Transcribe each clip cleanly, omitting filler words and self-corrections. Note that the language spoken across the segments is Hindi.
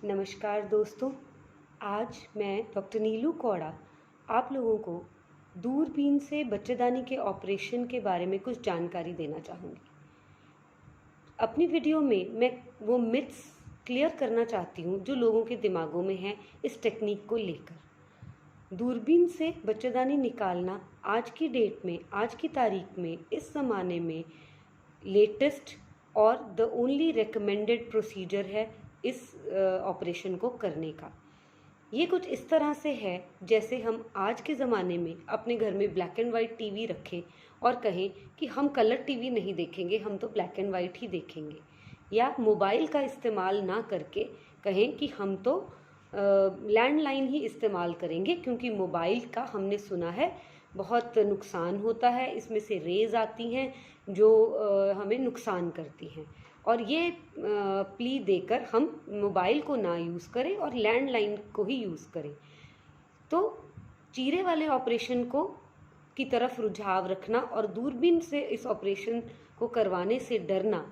नमस्कार दोस्तों। आज मैं डॉक्टर नीलू कौड़ा आप लोगों को दूरबीन से बच्चेदानी के ऑपरेशन के बारे में कुछ जानकारी देना चाहूँगी। अपनी वीडियो में मैं वो मिथ्स क्लियर करना चाहती हूँ जो लोगों के दिमागों में हैं इस टेक्निक को लेकर। दूरबीन से बच्चेदानी निकालना आज की डेट में, आज की तारीख में, इस ज़माने में लेटेस्ट और द ओनली रिकमेंडेड प्रोसीजर है इस ऑपरेशन को करने का। ये कुछ इस तरह से है जैसे हम आज के ज़माने में अपने घर में ब्लैक एंड वाइट टीवी रखें और कहें कि हम कलर टीवी नहीं देखेंगे, हम तो ब्लैक एंड वाइट ही देखेंगे। या मोबाइल का इस्तेमाल ना करके कहें कि हम तो लैंडलाइन ही इस्तेमाल करेंगे, क्योंकि मोबाइल का हमने सुना है बहुत नुकसान होता है, इसमें से रेज़ आती हैं जो हमें नुकसान करती हैं। और ये प्ली देकर हम मोबाइल को ना यूज़ करें और लैंडलाइन को ही यूज़ करें। तो चीरे वाले ऑपरेशन को की तरफ रुझाव रखना और दूरबीन से इस ऑपरेशन को करवाने से डरना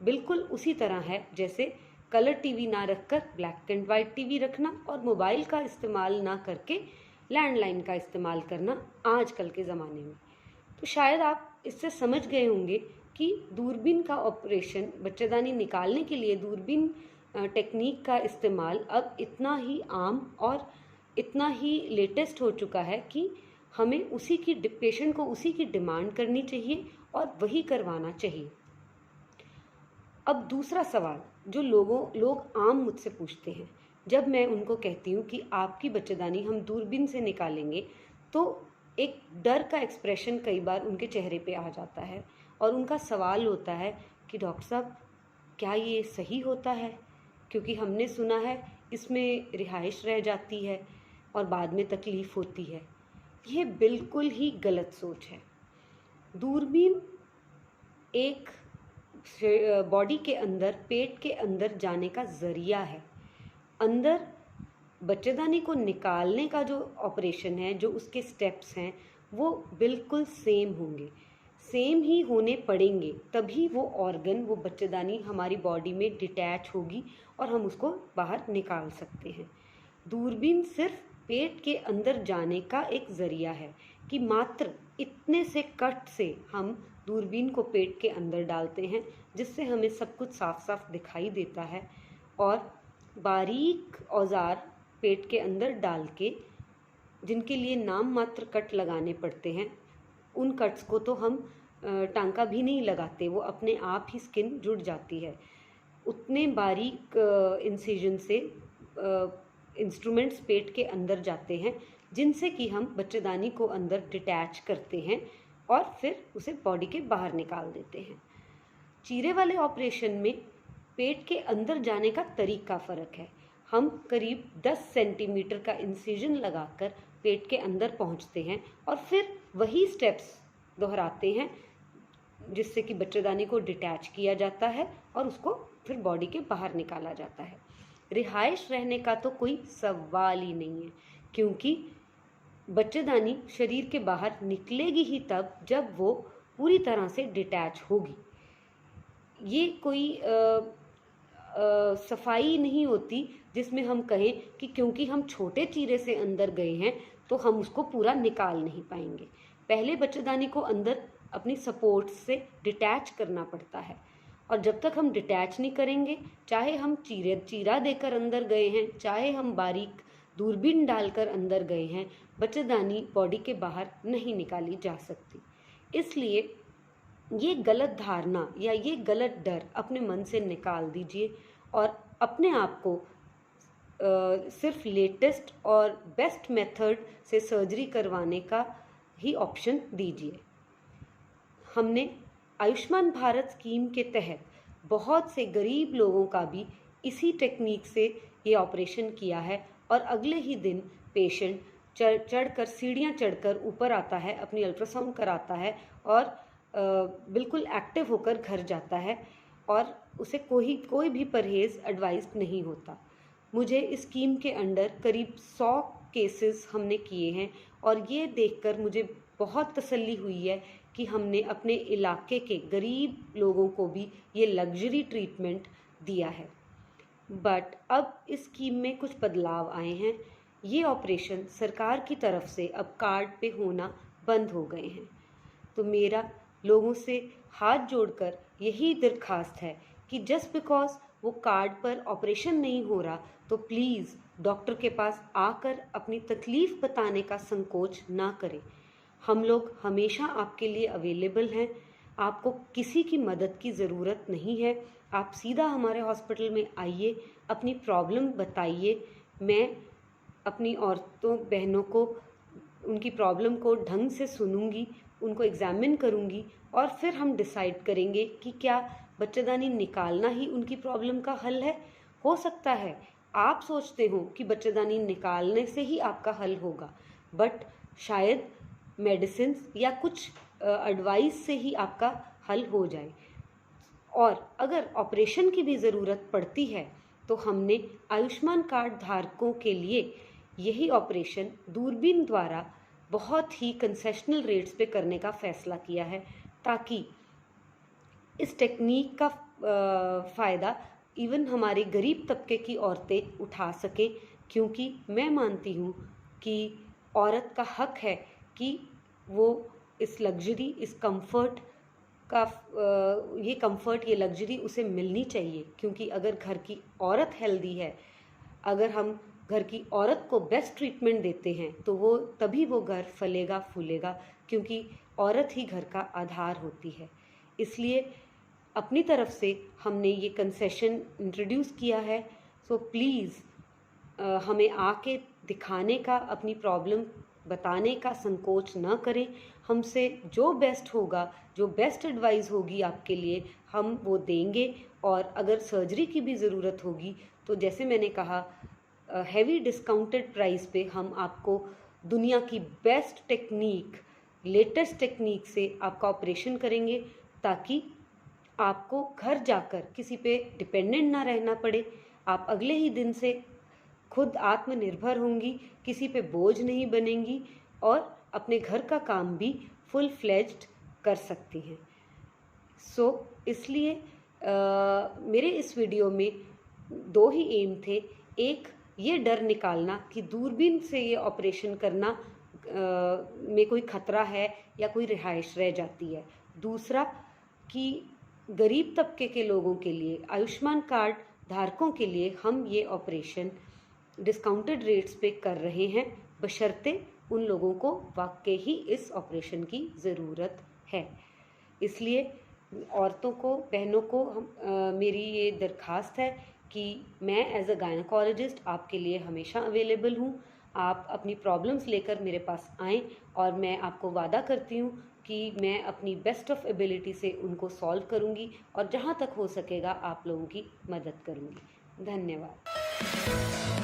बिल्कुल उसी तरह है जैसे कलर टीवी ना रखकर ब्लैक एंड वाइट टीवी रखना और मोबाइल का इस्तेमाल ना करके लैंडलाइन का इस्तेमाल करना आजकल के ज़माने में। तो शायद आप इससे समझ गए होंगे कि दूरबीन का ऑपरेशन, बच्चेदानी निकालने के लिए दूरबीन टेक्निक का इस्तेमाल अब इतना ही आम और इतना ही लेटेस्ट हो चुका है कि हमें पेशेंट को उसी की डिमांड करनी चाहिए और वही करवाना चाहिए। अब दूसरा सवाल जो लोग आम मुझसे पूछते हैं, जब मैं उनको कहती हूँ कि आपकी बच्चेदानी हम दूरबीन से निकालेंगे, तो एक डर का एक्सप्रेशन कई बार उनके चेहरे पे आ जाता है और उनका सवाल होता है कि डॉक्टर साहब क्या ये सही होता है, क्योंकि हमने सुना है इसमें रिहाइश रह जाती है और बाद में तकलीफ़ होती है। ये बिल्कुल ही गलत सोच है। दूरबीन एक बॉडी के अंदर, पेट के अंदर जाने का ज़रिया है। अंदर बच्चेदानी को निकालने का जो ऑपरेशन है, जो उसके स्टेप्स हैं, वो बिल्कुल सेम होंगे, सेम ही होने पड़ेंगे, तभी वो ऑर्गन, वो बच्चेदानी हमारी बॉडी में डिटैच होगी और हम उसको बाहर निकाल सकते हैं। दूरबीन सिर्फ पेट के अंदर जाने का एक ज़रिया है कि मात्र इतने से कट से हम दूरबीन को पेट के अंदर डालते हैं जिससे हमें सब कुछ साफ साफ दिखाई देता है, और बारीक औजार पेट के अंदर डाल के, जिनके लिए नाम मात्र कट लगाने पड़ते हैं, उन कट्स को तो हम टांका भी नहीं लगाते, वो अपने आप ही स्किन जुड़ जाती है। उतने बारीक इंसिजन से इंस्ट्रूमेंट्स पेट के अंदर जाते हैं जिनसे कि हम बच्चेदानी को अंदर डिटैच करते हैं और फिर उसे बॉडी के बाहर निकाल देते हैं। चीरे वाले ऑपरेशन में पेट के अंदर जाने का तरीका फ़र्क है। हम करीब 10 सेंटीमीटर का इंसिजन लगाकर पेट के अंदर पहुंचते हैं और फिर वही स्टेप्स दोहराते हैं जिससे कि बच्चेदानी को डिटैच किया जाता है और उसको फिर बॉडी के बाहर निकाला जाता है। रिहाइश रहने का तो कोई सवाल ही नहीं है, क्योंकि बच्चेदानी शरीर के बाहर निकलेगी ही तब जब वो पूरी तरह से डिटैच होगी। ये कोई सफाई नहीं होती जिसमें हम कहें कि क्योंकि हम छोटे चीरे से अंदर गए हैं तो हम उसको पूरा निकाल नहीं पाएंगे। पहले बच्चेदानी को अंदर अपनी सपोर्ट से डिटैच करना पड़ता है, और जब तक हम डिटैच नहीं करेंगे, चाहे हम चीरा देकर अंदर गए हैं, चाहे हम बारीक दूरबीन डालकर अंदर गए हैं, बच्चेदानी बॉडी के बाहर नहीं निकाली जा सकती। इसलिए ये गलत धारणा या ये गलत डर अपने मन से निकाल दीजिए और अपने आप को सिर्फ लेटेस्ट और बेस्ट मेथड से सर्जरी करवाने का ही ऑप्शन दीजिए। हमने आयुष्मान भारत स्कीम के तहत बहुत से गरीब लोगों का भी इसी टेक्निक से ये ऑपरेशन किया है, और अगले ही दिन पेशेंट चढ़कर सीढ़ियाँ चढ़कर ऊपर आता है, अपनी अल्ट्रासाउंड कराता है और बिल्कुल एक्टिव होकर घर जाता है, और उसे कोई भी परहेज़ एडवाइस नहीं होता। मुझे इस स्कीम के अंडर करीब 100 केसेस हमने किए हैं और ये देखकर मुझे बहुत तसल्ली हुई है कि हमने अपने इलाके के गरीब लोगों को भी ये लग्जरी ट्रीटमेंट दिया है। बट अब इस स्कीम में कुछ बदलाव आए हैं। ये ऑपरेशन सरकार की तरफ से अब कार्ड पे होना बंद हो गए हैं। तो मेरा लोगों से हाथ जोड़कर यही दरखास्त है कि जस्ट बिकॉज वो कार्ड पर ऑपरेशन नहीं हो रहा तो प्लीज़ डॉक्टर के पास आकर अपनी तकलीफ़ बताने का संकोच ना करें। हम लोग हमेशा आपके लिए अवेलेबल हैं। आपको किसी की मदद की ज़रूरत नहीं है। आप सीधा हमारे हॉस्पिटल में आइए, अपनी प्रॉब्लम बताइए। मैं अपनी औरतों बहनों को उनकी प्रॉब्लम को ढंग से सुनूंगी, उनको एग्ज़ामिन करूंगी और फिर हम डिसाइड करेंगे कि क्या बच्चेदानी निकालना ही उनकी प्रॉब्लम का हल है। हो सकता है आप सोचते हो कि बच्चेदानी निकालने से ही आपका हल होगा, बट शायद मेडिसिन या कुछ एडवाइस से ही आपका हल हो जाए। और अगर ऑपरेशन की भी ज़रूरत पड़ती है तो हमने आयुष्मान कार्ड धारकों के लिए यही ऑपरेशन दूरबीन द्वारा बहुत ही कंसेशनल रेट्स पे करने का फ़ैसला किया है, ताकि इस टेक्निक का फ़ायदा इवन हमारे गरीब तबके की औरतें उठा सकें। क्योंकि मैं मानती हूँ कि औरत का हक है कि वो इस लग्जरी, इस कंफर्ट का ये कंफर्ट, ये लग्जरी उसे मिलनी चाहिए। क्योंकि अगर घर की औरत हेल्दी है, अगर हम घर की औरत को बेस्ट ट्रीटमेंट देते हैं तो वो तभी वो घर फलेगा फूलेगा, क्योंकि औरत ही घर का आधार होती है। इसलिए अपनी तरफ से हमने ये कंसेशन इंट्रोड्यूस किया है। सो प्लीज़ हमें आके दिखाने का, अपनी प्रॉब्लम बताने का संकोच न करें। हमसे जो बेस्ट होगा, जो बेस्ट एडवाइस होगी आपके लिए, हम वो देंगे। और अगर सर्जरी की भी ज़रूरत होगी तो जैसे मैंने कहा, हैवी डिस्काउंटेड प्राइस पे हम आपको दुनिया की बेस्ट टेक्निक, लेटेस्ट टेक्निक से आपका ऑपरेशन करेंगे, ताकि आपको घर जाकर किसी पे डिपेंडेंट ना रहना पड़े। आप अगले ही दिन से खुद आत्मनिर्भर होंगी, किसी पे बोझ नहीं बनेंगी और अपने घर का काम भी फुल फ्लेज्ड कर सकती हैं। इसलिए मेरे इस वीडियो में दो ही एम थे। एक, ये डर निकालना कि दूरबीन से ये ऑपरेशन करना में कोई ख़तरा है या कोई रिहाइश रह जाती है। दूसरा कि गरीब तबके के लोगों के लिए, आयुष्मान कार्ड धारकों के लिए हम ये ऑपरेशन डिस्काउंटेड रेट्स पे कर रहे हैं, बशर्ते उन लोगों को वाकई ही इस ऑपरेशन की ज़रूरत है। इसलिए औरतों को, बहनों को मेरी ये दरख्वास्त है कि मैं एज अ गायनकोलॉजिस्ट आपके लिए हमेशा अवेलेबल हूँ। आप अपनी प्रॉब्लम्स लेकर मेरे पास आएँ और मैं आपको वादा करती हूँ कि मैं अपनी बेस्ट ऑफ एबिलिटी से उनको सॉल्व करूँगी और जहाँ तक हो सकेगा आप लोगों की मदद करूँगी। धन्यवाद।